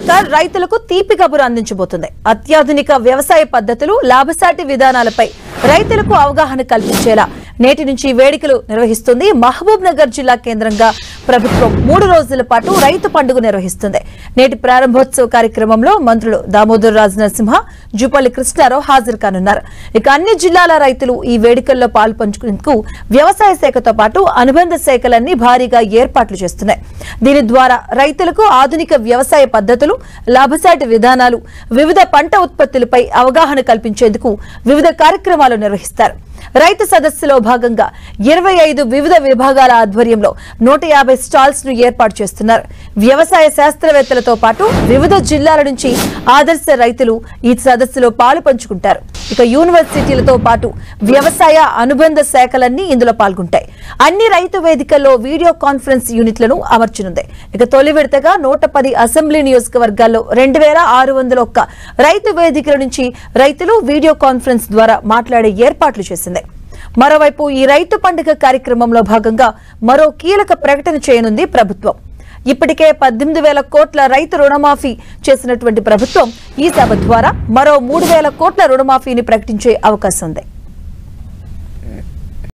సర్కార్ రైతులకు తీపి కబురు అందించబోతుంది. అత్యాధునిక వ్యవసాయ పద్ధతులు, లాభసాటి విధానాలపై రైతులకు అవగాహన కల్పించేలా నేటి నుంచి వేడుకలు నిర్వహిస్తుంది. మహబూబ్ నగర్ జిల్లా కేంద్రంగా ప్రభుత్వం 3 రోజుల పాటు రైతు పండుగ నిర్వహిస్తుంది. నేటి ప్రారంభోత్సవ కార్యక్రమంలో మంత్రులు దామోదర్ రాజ నరసింహ, జూపల్లి కృష్ణారావు హాజరు కానున్నారు. ఇక అన్ని జిల్లాల రైతులు ఈ వేడుకల్లో పాల్పంచుకునేందుకు వ్యవసాయ శాఖతో పాటు అనుబంధ శాఖలన్నీ భారీగా ఏర్పాట్లు చేస్తున్నాయి. దీని ద్వారా రైతులకు ఆధునిక వ్యవసాయ పద్ధతులు, లాభసాటి విధానాలు, వివిధ పంట ఉత్పత్తులపై అవగాహన కల్పించేందుకు వివిధ కార్యక్రమాలు నిర్వహిస్తారు. రైతు సదస్సులో భాగంగా 25 వివిధ విభాగాల ఆధ్వర్యంలో 150 స్టాల్స్ ను ఏర్పాటు చేస్తున్నారు. వ్యవసాయ శాస్త్రవేత్తలతో పాటు వివిధ జిల్లాల నుంచి ఆదర్శ రైతులు ఈ సదస్సులో పాలు పంచుకుంటారు. ఇక యూనివర్సిటీలతో పాటు వ్యవసాయ అనుబంధ శాఖలన్నీ ఇందులో పాల్గొంటాయి. అన్ని రైతు వేదికల్లో వీడియో కాన్ఫరెన్స్ యూనిట్లను అమర్చనుంది. ఇక తొలి విడతగా 110 అసెంబ్లీ నియోజకవర్గాల్లో 2601 రైతు వేదికల నుంచి రైతులు వీడియో కాన్ఫరెన్స్ ద్వారా మాట్లాడే ఏర్పాట్లు చేసింది. మరోవైపు ఈ రైతు పండుగ కార్యక్రమంలో భాగంగా మరో కీలక ప్రకటన చేయనుంది ప్రభుత్వం. ఇప్పటికే 18,000 కోట్ల రైతు రుణమాఫీ చేసినటువంటి ప్రభుత్వం ఈ సభ ద్వారా మరో 3,000 కోట్ల రుణమాఫీని ప్రకటించే అవకాశం ఉంది.